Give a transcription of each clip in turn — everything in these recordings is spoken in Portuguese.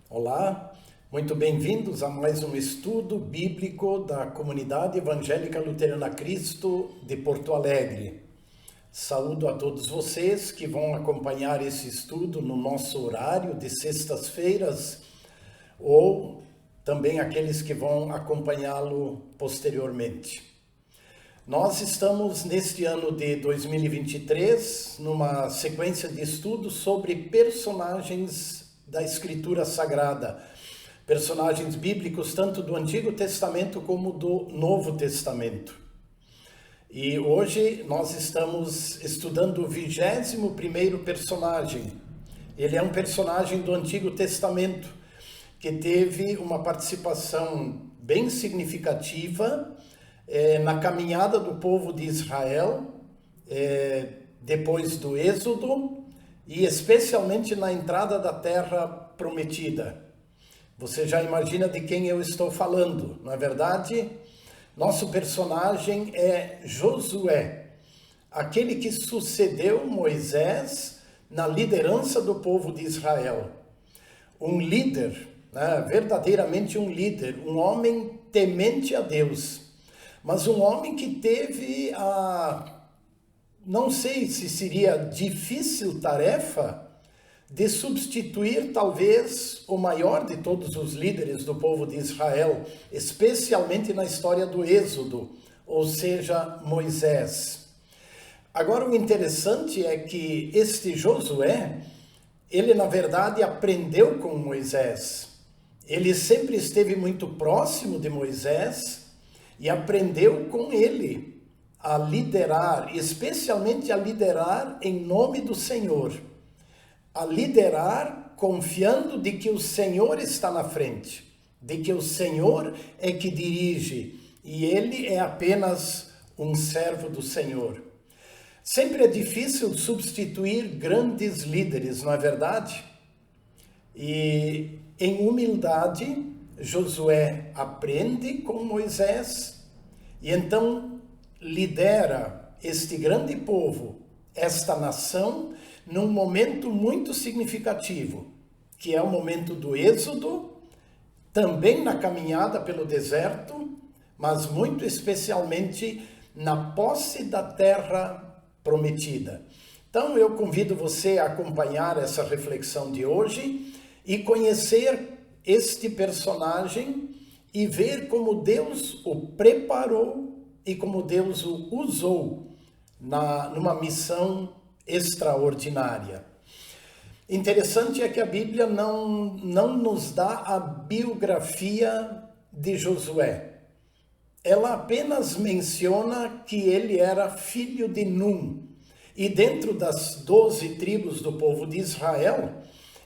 Olá, muito bem-vindos a mais um estudo bíblico da Comunidade Evangélica Luterana Cristo de Porto Alegre. Saúdo a todos vocês que vão acompanhar esse estudo no nosso horário de sextas-feiras ou também aqueles que vão acompanhá-lo posteriormente. Nós estamos neste ano de 2023 numa sequência de estudos sobre personagens da Escritura Sagrada, personagens bíblicos tanto do Antigo Testamento como do Novo Testamento. E hoje nós estamos estudando o 21º personagem. Ele é um personagem do Antigo Testamento que teve uma participação bem significativa na caminhada do povo de Israel depois do Êxodo e especialmente na entrada da Terra Prometida. Você já imagina de quem eu estou falando, não é verdade? Nosso personagem é Josué, aquele que sucedeu Moisés na liderança do povo de Israel. Um líder, né? Verdadeiramente um líder, um homem temente a Deus, mas um homem que teve não sei se seria difícil tarefa de substituir talvez o maior de todos os líderes do povo de Israel, especialmente na história do Êxodo, ou seja, Moisés. Agora o interessante é que este Josué, ele na verdade aprendeu com Moisés. Ele sempre esteve muito próximo de Moisés e aprendeu com ele a liderar, especialmente a liderar em nome do Senhor, a liderar confiando de que o Senhor está na frente, de que o Senhor é que dirige e ele é apenas um servo do Senhor. Sempre é difícil substituir grandes líderes, não é verdade? E em humildade, Josué aprende com Moisés e então lidera este grande povo, esta nação, num momento muito significativo, que é o momento do Êxodo, também na caminhada pelo deserto, mas muito especialmente na posse da terra prometida. Então eu convido você a acompanhar essa reflexão de hoje e conhecer este personagem e ver como Deus o preparou e como Deus o usou numa missão extraordinária. Interessante é que a Bíblia não nos dá a biografia de Josué. Ela apenas menciona que ele era filho de Num. E dentro das 12 tribos do povo de Israel,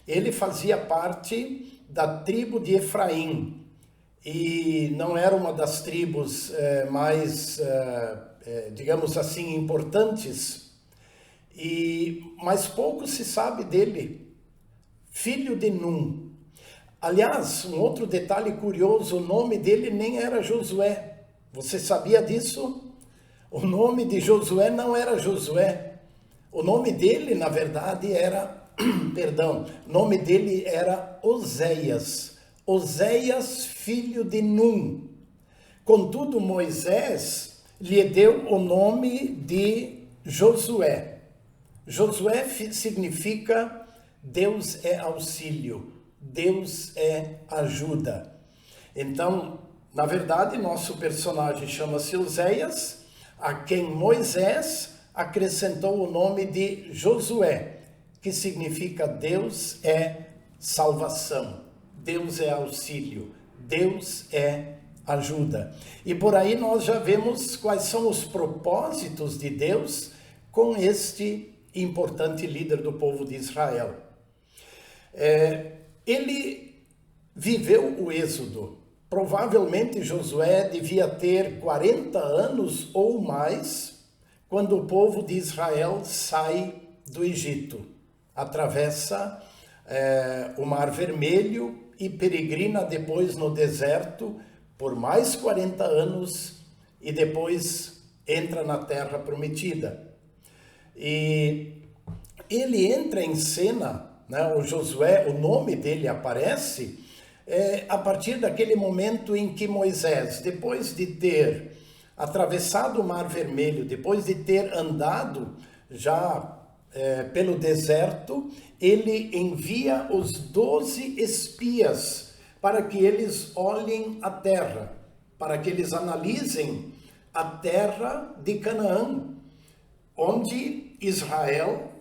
ele fazia parte da tribo de Efraim. E não era uma das tribos mais, digamos assim, importantes, mas pouco se sabe dele, filho de Num. Aliás, um outro detalhe curioso, o nome dele nem era Josué. Você sabia disso? O nome de Josué não era Josué. O nome dele, na verdade, era, o nome dele era Oséias. Oséias, filho de Num. Contudo, Moisés lhe deu o nome de Josué. Josué significa Deus é auxílio, Deus é ajuda. Então, na verdade, nosso personagem chama-se Oséias, a quem Moisés acrescentou o nome de Josué, que significa Deus é salvação. Deus é auxílio, Deus é ajuda. E por aí nós já vemos quais são os propósitos de Deus com este importante líder do povo de Israel. Ele viveu o Êxodo. Provavelmente Josué devia ter 40 anos ou mais quando o povo de Israel sai do Egito, atravessa o Mar Vermelho e peregrina depois no deserto por mais 40 anos e depois entra na Terra Prometida. E ele entra em cena né? O Josué, o nome dele aparece a partir daquele momento em que Moisés, depois de ter atravessado o Mar Vermelho, depois de ter andado já pelo deserto, ele envia os 12 espias para que eles olhem a terra, para que eles analisem a terra de Canaã, onde Israel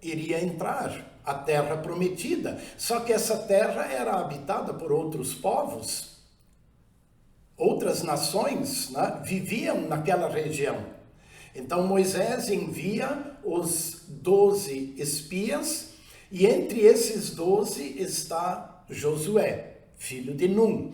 iria entrar, a terra prometida. Só que essa terra era habitada por outros povos, outras nações, né, viviam naquela região. Então Moisés envia os 12 espias, e entre esses 12 está Josué, filho de Num.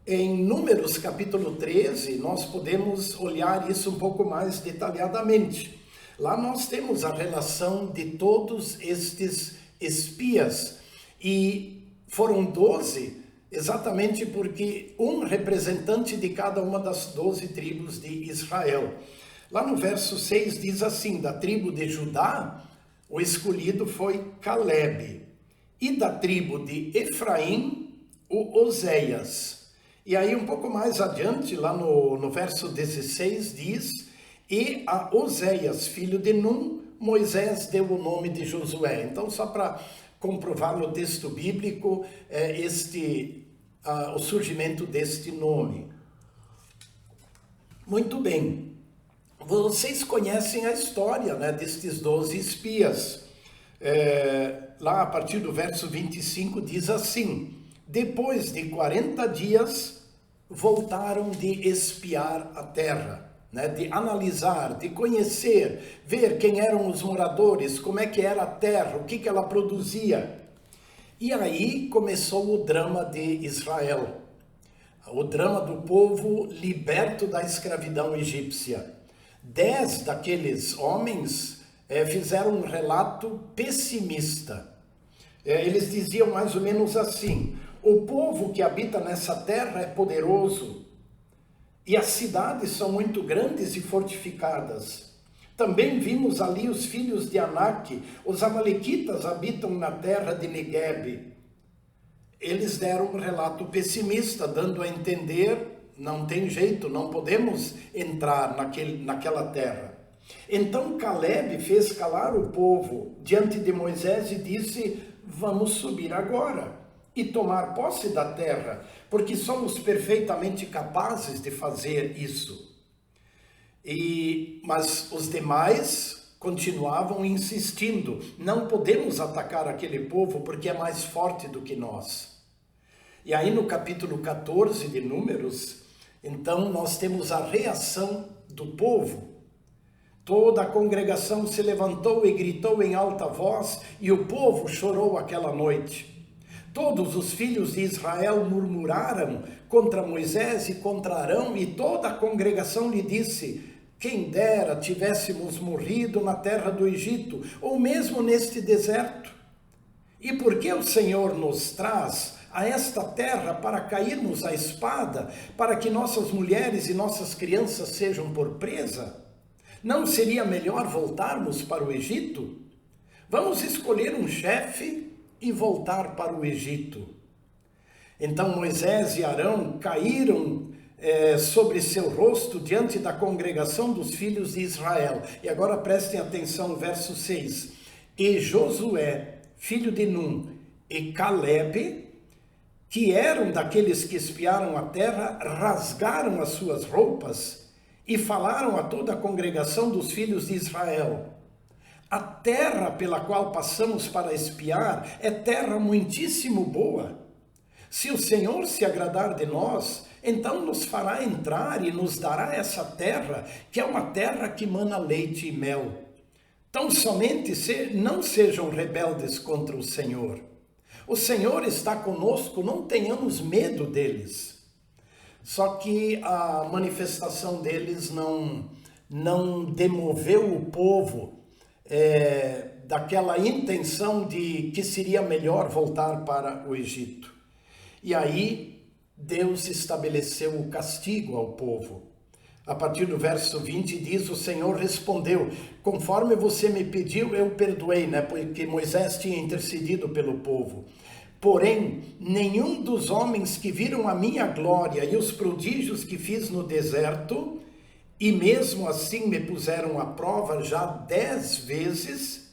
Em Números capítulo 13, nós podemos olhar isso um pouco mais detalhadamente. Lá nós temos a relação de todos estes espias, e foram 12 exatamente porque um representante de cada uma das 12 tribos de Israel. Lá no verso 6 diz assim: da tribo de Judá, o escolhido foi Calebe, e da tribo de Efraim, o Oséias. E aí um pouco mais adiante, lá no verso 16 diz: e a Oséias, filho de Num, Moisés deu o nome de Josué. Então, só para comprovar no texto bíblico o surgimento deste nome. Muito bem. Vocês conhecem a história, né, destes 12 espias. Lá a partir do verso 25 diz assim: depois de 40 dias voltaram de espiar a terra, né, de analisar, de conhecer, ver quem eram os moradores, como é que era a terra, o que ela produzia. E aí começou o drama de Israel, o drama do povo liberto da escravidão egípcia. 10 daqueles homens fizeram um relato pessimista. Eles diziam mais ou menos assim: o povo que habita nessa terra é poderoso, e as cidades são muito grandes e fortificadas. Também vimos ali os filhos de Anak, os amalequitas habitam na terra de Negueb. Eles deram um relato pessimista, dando a entender: não tem jeito, não podemos entrar naquela terra. Então Calebe fez calar o povo diante de Moisés e disse: vamos subir agora e tomar posse da terra, porque somos perfeitamente capazes de fazer isso. Mas os demais continuavam insistindo: não podemos atacar aquele povo porque é mais forte do que nós. E aí no capítulo 14 de Números, então nós temos a reação do povo. Toda a congregação se levantou e gritou em alta voz, e o povo chorou aquela noite. Todos os filhos de Israel murmuraram contra Moisés e contra Arão, e toda a congregação lhe disse: quem dera tivéssemos morrido na terra do Egito, ou mesmo neste deserto. E por que o Senhor nos traz a esta terra para cairmos à espada, para que nossas mulheres e nossas crianças sejam por presa? Não seria melhor voltarmos para o Egito? Vamos escolher um chefe e voltar para o Egito. Então Moisés e Arão caíram sobre seu rosto diante da congregação dos filhos de Israel. E agora prestem atenção no verso 6. E Josué, filho de Num, e Calebe, que eram daqueles que espiaram a terra, rasgaram as suas roupas e falaram a toda a congregação dos filhos de Israel: a terra pela qual passamos para espiar é terra muitíssimo boa. Se o Senhor se agradar de nós, então nos fará entrar e nos dará essa terra, que é uma terra que mana leite e mel. Tão somente não sejam rebeldes contra o Senhor. O Senhor está conosco, não tenhamos medo deles. Só que a manifestação deles não demoveu o povo daquela intenção de que seria melhor voltar para o Egito. E aí Deus estabeleceu o castigo ao povo. A partir do verso 20 diz, o Senhor respondeu, conforme você me pediu, eu perdoei, né? Porque Moisés tinha intercedido pelo povo. Porém, nenhum dos homens que viram a minha glória e os prodígios que fiz no deserto, e mesmo assim me puseram à prova já 10 vezes,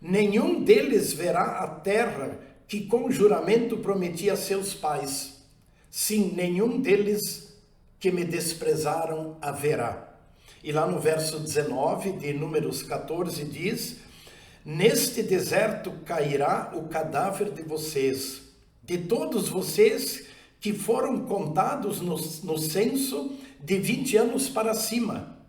nenhum deles verá a terra que com juramento prometi a seus pais. Sim, nenhum deles que me desprezaram haverá. E lá no verso 19 de Números 14 diz, neste deserto cairá o cadáver de vocês, de todos vocês que foram contados no censo de 20 anos para cima,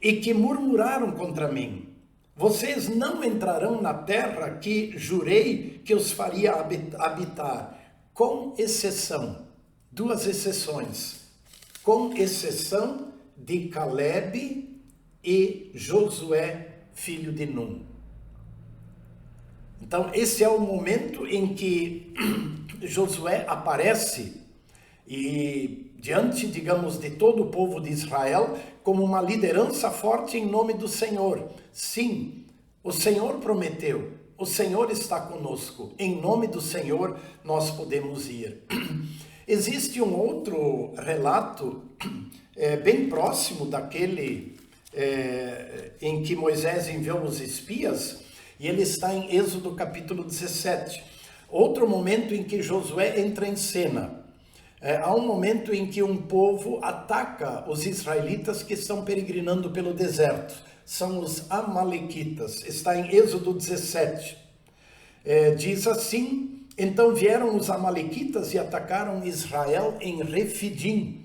e que murmuraram contra mim. Vocês não entrarão na terra que jurei que os faria habitar, com exceção, 2 exceções, com exceção de Caleb e Josué, filho de Nun. Então, esse é o momento em que Josué aparece e diante, digamos, de todo o povo de Israel, como uma liderança forte em nome do Senhor. Sim, o Senhor prometeu, o Senhor está conosco, em nome do Senhor nós podemos ir. Existe um outro relato bem próximo daquele em que Moisés enviou os espias, e ele está em Êxodo capítulo 17. Outro momento em que Josué entra em cena. Há um momento em que um povo ataca os israelitas que estão peregrinando pelo deserto. São os amalequitas. Está em Êxodo 17. Diz assim, então vieram os amalequitas e atacaram Israel em Refidim.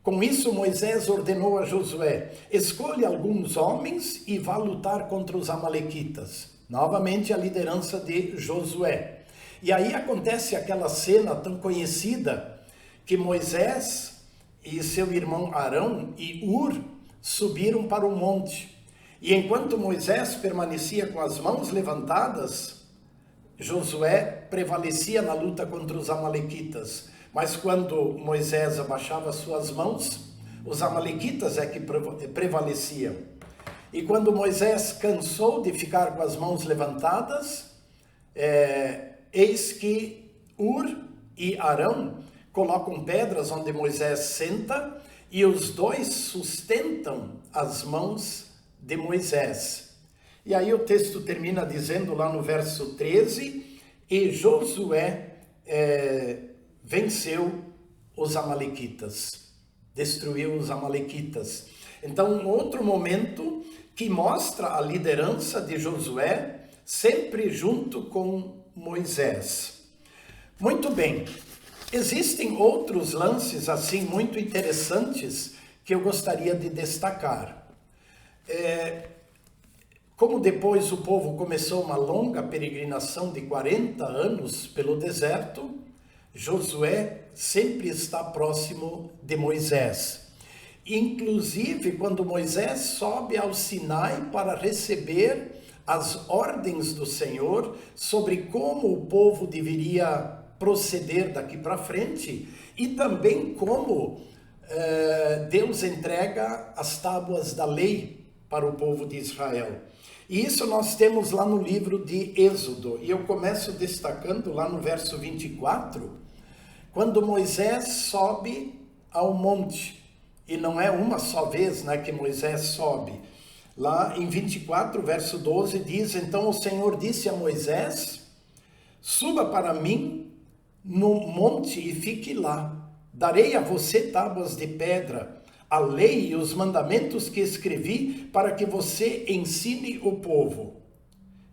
Com isso Moisés ordenou a Josué, escolha alguns homens e vá lutar contra os amalequitas. Novamente a liderança de Josué. E aí acontece aquela cena tão conhecida que Moisés e seu irmão Arão e Hur subiram para o monte. E enquanto Moisés permanecia com as mãos levantadas, Josué prevalecia na luta contra os amalequitas. Mas quando Moisés abaixava suas mãos, os amalequitas é que prevaleciam. E quando Moisés cansou de ficar com as mãos levantadas, eis que Hur e Arão colocam pedras onde Moisés senta e os dois sustentam as mãos de Moisés. E aí o texto termina dizendo lá no verso 13, e Josué venceu os amalequitas, destruiu os amalequitas. Então, um outro momento que mostra a liderança de Josué, sempre junto com Moisés. Muito bem, existem outros lances assim muito interessantes que eu gostaria de destacar. Como depois o povo começou uma longa peregrinação de 40 anos pelo deserto, Josué sempre está próximo de Moisés. Inclusive, quando Moisés sobe ao Sinai para receber as ordens do Senhor sobre como o povo deveria proceder daqui para frente e também como Deus entrega as tábuas da lei para o povo de Israel. E isso nós temos lá no livro de Êxodo, e eu começo destacando lá no verso 24, quando Moisés sobe ao monte, e não é uma só vez, né, que Moisés sobe. Lá em 24, verso 12, diz, então o Senhor disse a Moisés, suba para mim no monte e fique lá, darei a você tábuas de pedra, a lei e os mandamentos que escrevi para que você ensine o povo.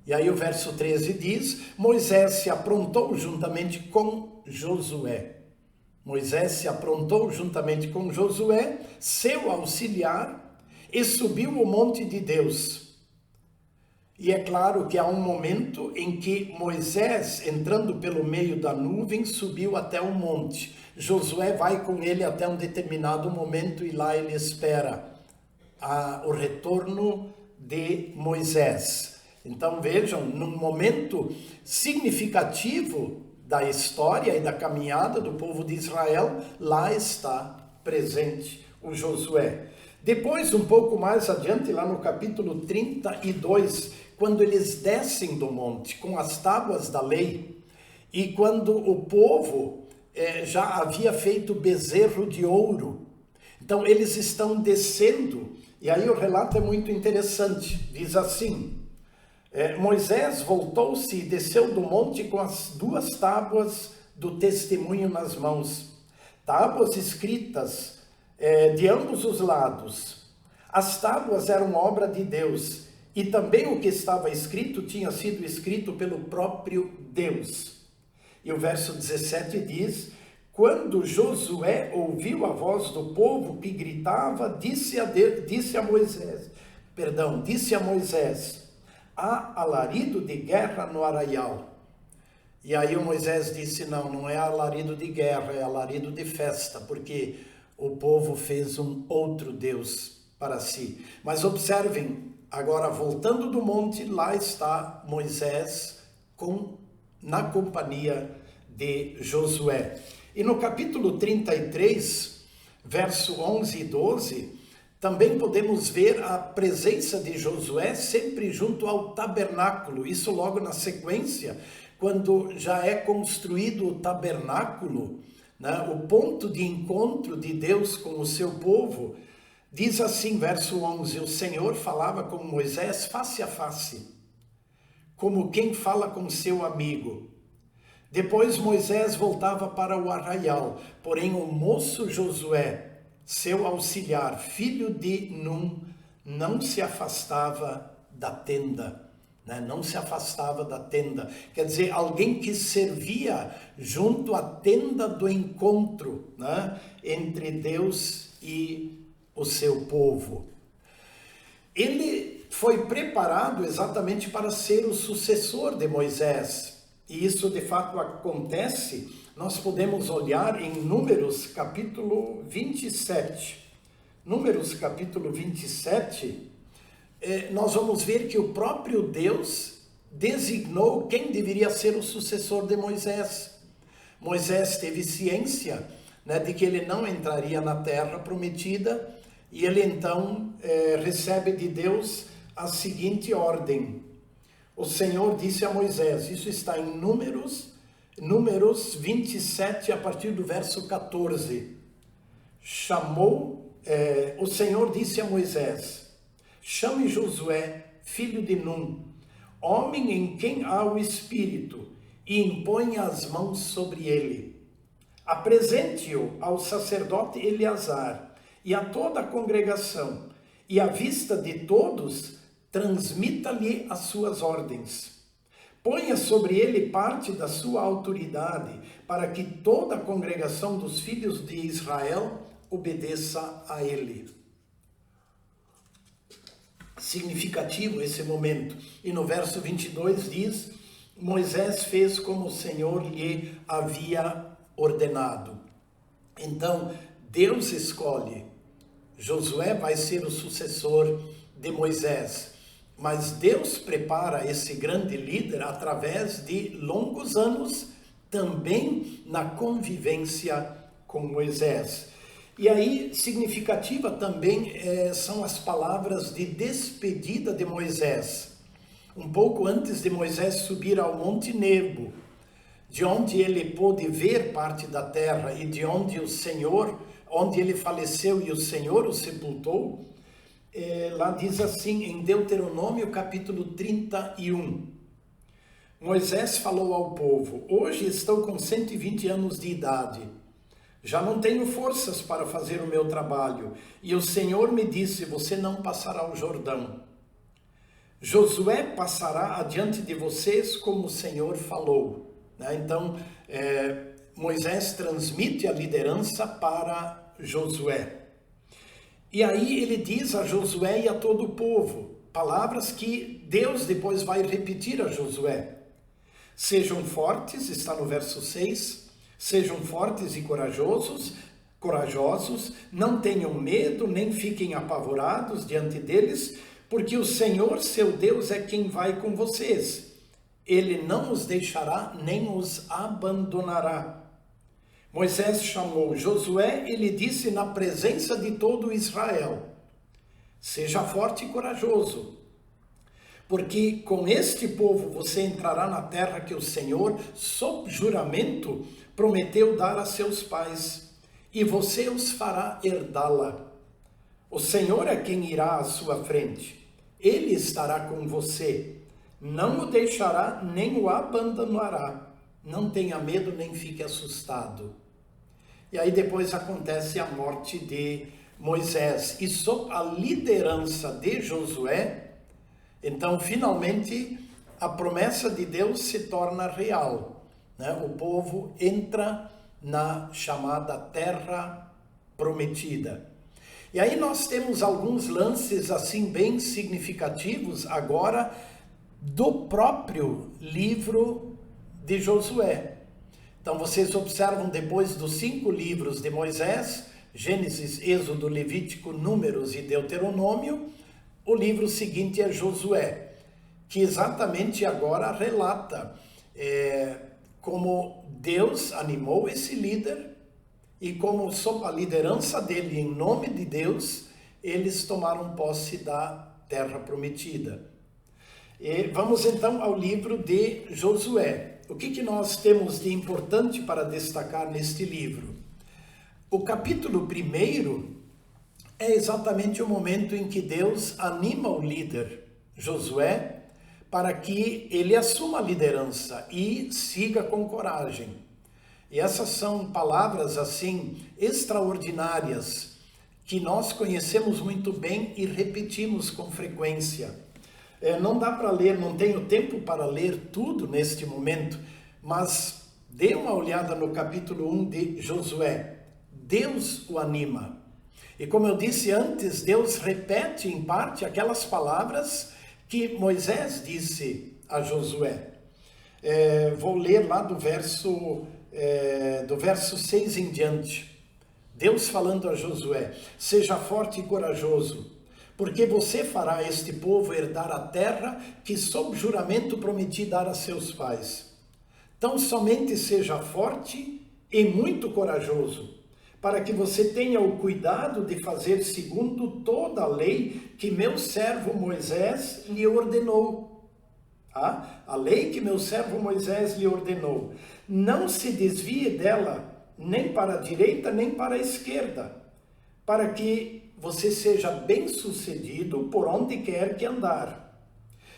E aí o verso 13 diz, Moisés se aprontou juntamente com Josué. Moisés se aprontou juntamente com Josué, seu auxiliar, e subiu o monte de Deus. E é claro que há um momento em que Moisés, entrando pelo meio da nuvem, subiu até o monte. Josué vai com ele até um determinado momento e lá ele espera o retorno de Moisés. Então vejam, num momento significativo da história e da caminhada do povo de Israel, lá está presente o Josué. Depois, um pouco mais adiante, lá no capítulo 32, quando eles descem do monte com as tábuas da lei, e quando o povo já havia feito bezerro de ouro, então eles estão descendo, e aí o relato é muito interessante, diz assim: Moisés voltou-se e desceu do monte com as 2 tábuas do testemunho nas mãos, tábuas escritas de ambos os lados. As tábuas eram obra de Deus, e também o que estava escrito tinha sido escrito pelo próprio Deus. E o verso 17 diz: quando Josué ouviu a voz do povo que gritava, disse a Moisés, há alarido de guerra no arraial. E aí o Moisés disse, não é alarido de guerra, é alarido de festa, porque o povo fez um outro Deus para si. Mas observem, agora voltando do monte, lá está Moisés na companhia de Josué. E no capítulo 33, verso 11 e 12, também podemos ver a presença de Josué sempre junto ao tabernáculo. Isso logo na sequência, quando já é construído o tabernáculo, né, o ponto de encontro de Deus com o seu povo. Diz assim, verso 11, o Senhor falava com Moisés face a face, como quem fala com seu amigo. Depois Moisés voltava para o arraial, porém o moço Josué, seu auxiliar, filho de Num, não se afastava da tenda, né? Não se afastava da tenda. Quer dizer, alguém que servia junto à tenda do encontro, né? Entre Deus e o seu povo. Ele foi preparado exatamente para ser o sucessor de Moisés. E isso de fato acontece, nós podemos olhar em Números capítulo 27. Números capítulo 27, nós vamos ver que o próprio Deus designou quem deveria ser o sucessor de Moisés. Moisés teve ciência, né, de que ele não entraria na terra prometida, e ele então recebe de Deus a seguinte ordem. O Senhor disse a Moisés, isso está em Números 27, a partir do verso 14. O Senhor disse a Moisés, chame Josué, filho de Num, homem em quem há o Espírito, e imponha as mãos sobre ele. Apresente-o ao sacerdote Eleazar e a toda a congregação, e à vista de todos, transmita-lhe as suas ordens. Ponha sobre ele parte da sua autoridade, para que toda a congregação dos filhos de Israel obedeça a ele. Significativo esse momento. E no verso 22 diz, Moisés fez como o Senhor lhe havia ordenado. Então, Deus escolhe. Josué vai ser o sucessor de Moisés. Mas Deus prepara esse grande líder através de longos anos, também na convivência com Moisés. E aí, significativa também são as palavras de despedida de Moisés. Um pouco antes de Moisés subir ao Monte Nebo, de onde ele pôde ver parte da terra e de onde onde ele faleceu e o Senhor o sepultou, lá diz assim, em Deuteronômio capítulo 31, Moisés falou ao povo, hoje estou com 120 anos de idade, já não tenho forças para fazer o meu trabalho, e o Senhor me disse, você não passará o Jordão. Josué passará adiante de vocês como o Senhor falou. Então, Moisés transmite a liderança para Josué. E aí ele diz a Josué e a todo o povo, palavras que Deus depois vai repetir a Josué. Sejam fortes, está no verso 6, sejam fortes e corajosos, não tenham medo, nem fiquem apavorados diante deles, porque o Senhor, seu Deus, é quem vai com vocês. Ele não os deixará, nem os abandonará. Moisés chamou Josué e lhe disse na presença de todo Israel: seja forte e corajoso, porque com este povo você entrará na terra que o Senhor, sob juramento, prometeu dar a seus pais, e você os fará herdá-la. O Senhor é quem irá à sua frente. Ele estará com você. Não o deixará nem o abandonará. Não tenha medo nem fique assustado. E aí depois acontece a morte de Moisés. E sob a liderança de Josué, então finalmente a promessa de Deus se torna real, né? O povo entra na chamada Terra Prometida. E aí nós temos alguns lances assim bem significativos agora do próprio livro de Josué. Então vocês observam, depois dos 5 livros de Moisés, Gênesis, Êxodo, Levítico, Números e Deuteronômio, o livro seguinte é Josué, que exatamente agora relata como Deus animou esse líder e como, sob a liderança dele, em nome de Deus, eles tomaram posse da Terra Prometida. E vamos então ao livro de Josué. O que nós temos de importante para destacar neste livro? O capítulo 1 é exatamente o momento em que Deus anima o líder, Josué, para que ele assuma a liderança e siga com coragem. E essas são palavras assim extraordinárias que nós conhecemos muito bem e repetimos com frequência. Não dá para ler, não tenho tempo para ler tudo neste momento, mas dê uma olhada no capítulo 1 de Josué. Deus o anima. E como eu disse antes, Deus repete em parte aquelas palavras que Moisés disse a Josué. Vou ler lá do verso 6 em diante. Deus falando a Josué: seja forte e corajoso, porque você fará este povo herdar a terra que sob juramento prometi dar a seus pais. Então somente seja forte e muito corajoso, para que você tenha o cuidado de fazer segundo toda a lei que meu servo Moisés lhe ordenou. A lei que meu servo Moisés lhe ordenou. Não se desvie dela, nem para a direita, nem para a esquerda, para que você seja bem-sucedido por onde quer que andar.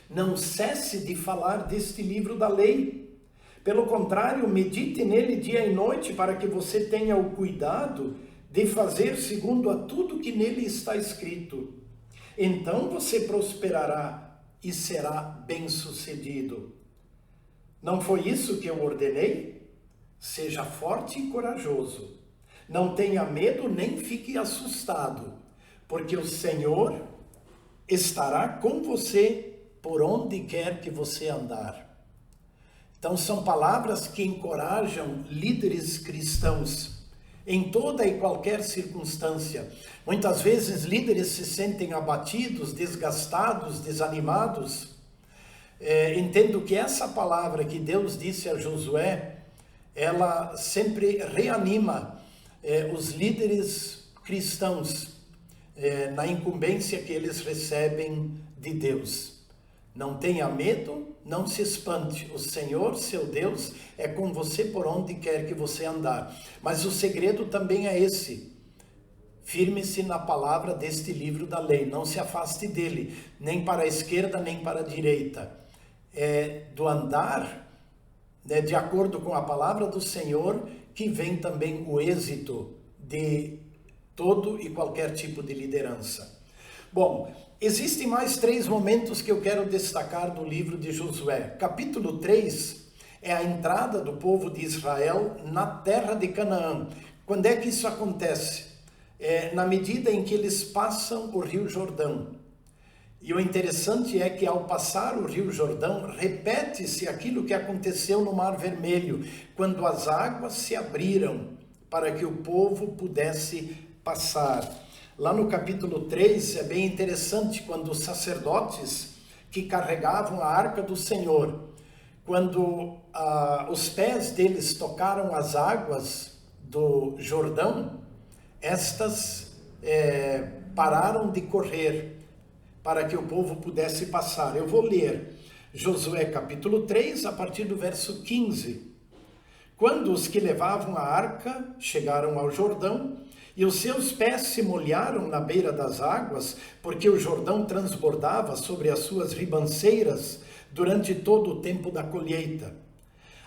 Não cesse de falar deste livro da lei. Pelo contrário, medite nele dia e noite, para que você tenha o cuidado de fazer segundo a tudo que nele está escrito. Então você prosperará e será bem-sucedido. Não foi isso que eu ordenei? Seja forte e corajoso. Não tenha medo nem fique assustado, porque o Senhor estará com você por onde quer que você andar. Então são palavras que encorajam líderes cristãos em toda e qualquer circunstância. Muitas vezes líderes se sentem abatidos, desgastados, desanimados. Entendo que essa palavra que Deus disse a Josué, ela sempre reanima os líderes cristãos na incumbência que eles recebem de Deus. Não tenha medo, não se espante. O Senhor, seu Deus, é com você por onde quer que você andar. Mas o segredo também é esse. Firme-se na palavra deste livro da lei. Não se afaste dele, nem para a esquerda, nem para a direita. Do andar, de acordo com a palavra do Senhor, que vem também o êxito de todo e qualquer tipo de liderança. Bom, existem mais 3 momentos que eu quero destacar do livro de Josué. Capítulo 3 é a entrada do povo de Israel na terra de Canaã. Quando é que isso acontece? Na medida em que eles passam o Rio Jordão. E o interessante é que ao passar o Rio Jordão, repete-se aquilo que aconteceu no Mar Vermelho, quando as águas se abriram para que o povo pudesse passar. Lá no capítulo 3 é bem interessante quando os sacerdotes que carregavam a arca do Senhor, quando os pés deles tocaram as águas do Jordão, estas pararam de correr para que o povo pudesse passar. Eu vou ler Josué capítulo 3, a partir do verso 15. Quando os que levavam a arca chegaram ao Jordão, e os seus pés se molharam na beira das águas, porque o Jordão transbordava sobre as suas ribanceiras durante todo o tempo da colheita.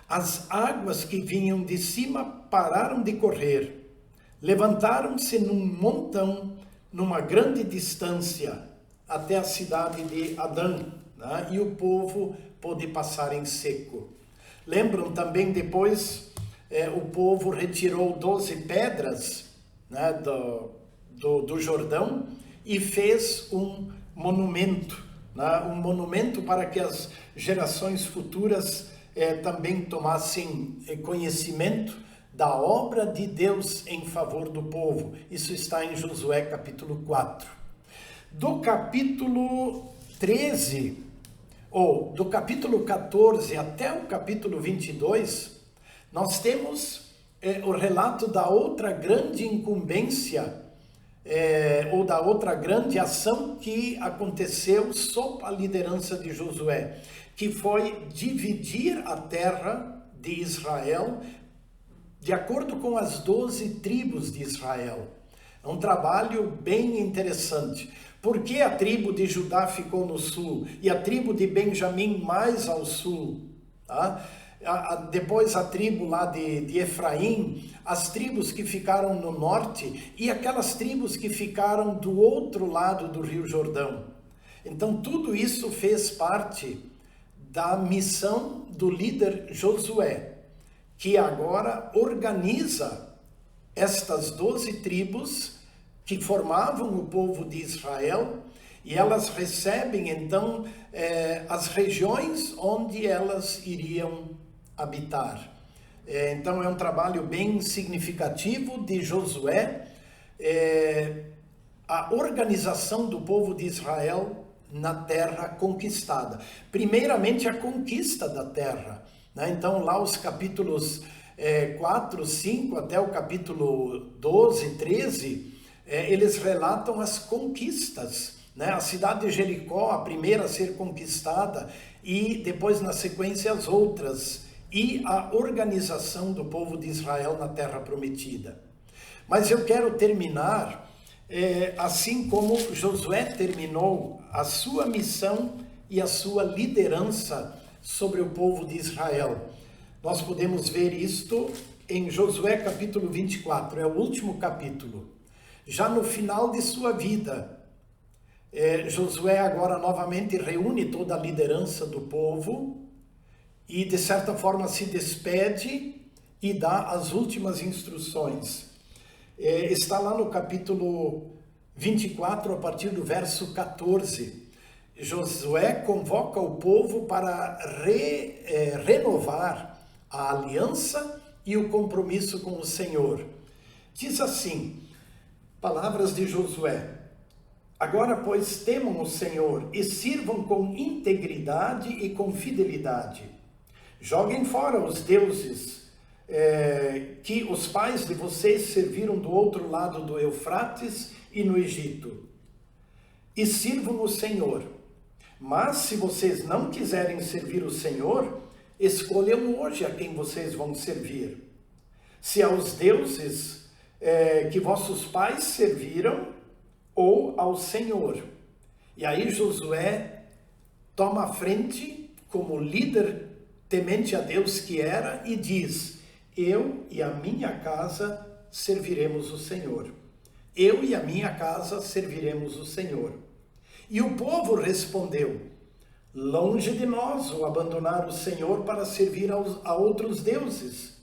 As águas que vinham de cima pararam de correr, levantaram-se num montão, numa grande distância, até a cidade de Adã, né? E o povo pôde passar em seco. Lembram também depois, o povo retirou 12 pedras, né, do Jordão e fez um monumento, né, um monumento para que as gerações futuras também tomassem conhecimento da obra de Deus em favor do povo. Isso está em Josué capítulo 4. Do capítulo 13, ou do capítulo 14 até o capítulo 22, nós temos o relato da outra grande incumbência, ou da outra grande ação que aconteceu sob a liderança de Josué, que foi dividir a terra de Israel de acordo com as 12 tribos de Israel. É um trabalho bem interessante. Por que a tribo de Judá ficou no sul e a tribo de Benjamim mais ao sul? Tá? Depois a tribo lá de Efraim, as tribos que ficaram no norte e aquelas tribos que ficaram do outro lado do Rio Jordão. Então tudo isso fez parte da missão do líder Josué, que agora organiza estas 12 tribos que formavam o povo de Israel, e elas recebem então as regiões onde elas iriam habitar. Então é um trabalho bem significativo de Josué, a organização do povo de Israel na terra conquistada. Primeiramente a conquista da terra, né? Então lá os capítulos 4, 5 até o capítulo 12, 13, eles relatam as conquistas, né? A cidade de Jericó, a primeira a ser conquistada, e depois na sequência as outras, e a organização do povo de Israel na terra prometida. Mas eu quero terminar assim como Josué terminou a sua missão e a sua liderança sobre o povo de Israel. Nós podemos ver isto em Josué capítulo 24, é o último capítulo. Já no final de sua vida, Josué agora novamente reúne toda a liderança do povo e de certa forma se despede e dá as últimas instruções. Está lá no capítulo 24, a partir do verso 14. Josué convoca o povo para renovar a aliança e o compromisso com o Senhor. Diz assim, palavras de Josué: agora, pois, temam o Senhor e sirvam com integridade e com fidelidade. Joguem fora os deuses que os pais de vocês serviram do outro lado do Eufrates e no Egito, e sirvam o Senhor. Mas se vocês não quiserem servir o Senhor, escolham hoje a quem vocês vão servir. Se aos deuses que vossos pais serviram, ou ao Senhor. E aí Josué toma a frente como líder temente a Deus que era e diz: eu e a minha casa serviremos o Senhor. Eu e a minha casa serviremos o Senhor. E o povo respondeu: longe de nós o abandonar o Senhor para servir a outros deuses.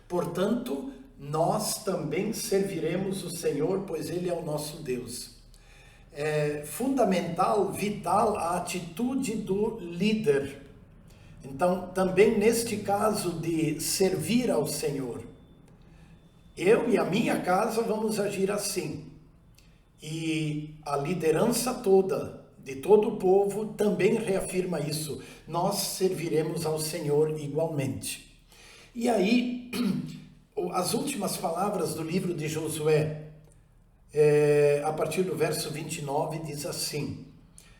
Portanto, nós também serviremos o Senhor, pois Ele é o nosso Deus. É fundamental, vital a atitude do líder. Então, também neste caso de servir ao Senhor, eu e a minha casa vamos agir assim. E a liderança toda, de todo o povo, também reafirma isso. Nós serviremos ao Senhor igualmente. E aí, as últimas palavras do livro de Josué, a partir do verso 29, diz assim: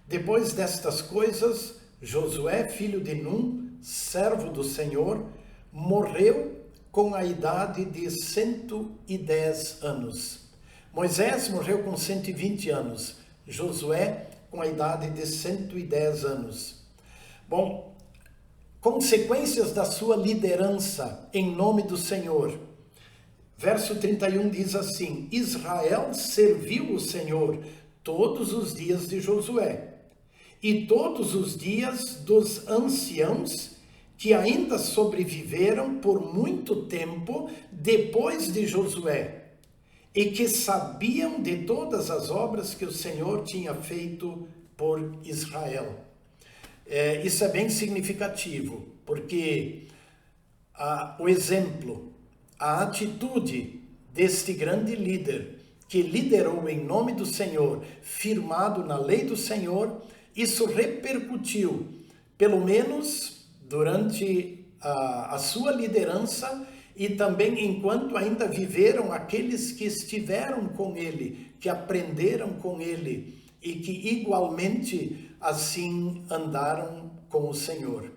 Depois destas coisas, Josué, filho de Num, servo do Senhor, morreu com a idade de 110 anos. Moisés morreu com 120 anos. Josué com a idade de 110 anos. Bom, consequências da sua liderança em nome do Senhor. Verso 31 diz assim: Israel serviu o Senhor todos os dias de Josué e todos os dias dos anciãos que ainda sobreviveram por muito tempo depois de Josué, e que sabiam de todas as obras que o Senhor tinha feito por Israel. Isso é bem significativo, porque o exemplo, a atitude deste grande líder, que liderou em nome do Senhor, firmado na lei do Senhor, isso repercutiu, pelo menos durante a sua liderança, e também enquanto ainda viveram aqueles que estiveram com ele, que aprenderam com ele e que igualmente assim andaram com o Senhor.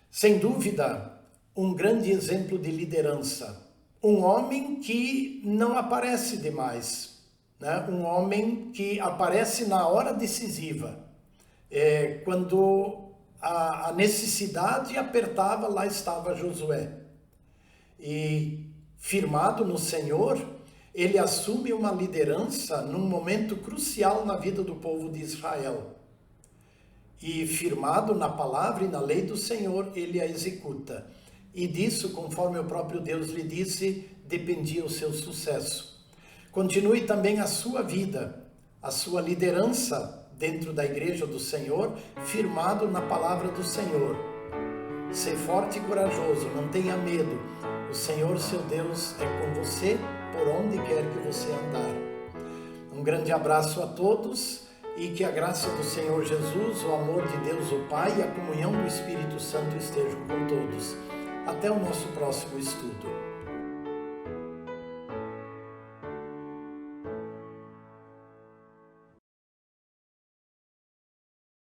Sem dúvida, um grande exemplo de liderança. Um homem que não aparece demais, né? Um homem que aparece na hora decisiva. Quando a necessidade apertava, lá estava Josué. E firmado no Senhor, ele assume uma liderança num momento crucial na vida do povo de Israel. E firmado na palavra e na lei do Senhor, ele a executa. E disso, conforme o próprio Deus lhe disse, dependia o seu sucesso. Continue também a sua vida, a sua liderança dentro da igreja do Senhor, firmado na palavra do Senhor. Ser forte e corajoso, não tenha medo. O Senhor, seu Deus, é com você por onde quer que você andar. Um grande abraço a todos e que a graça do Senhor Jesus, o amor de Deus o Pai e a comunhão do Espírito Santo estejam com todos. Até o nosso próximo estudo.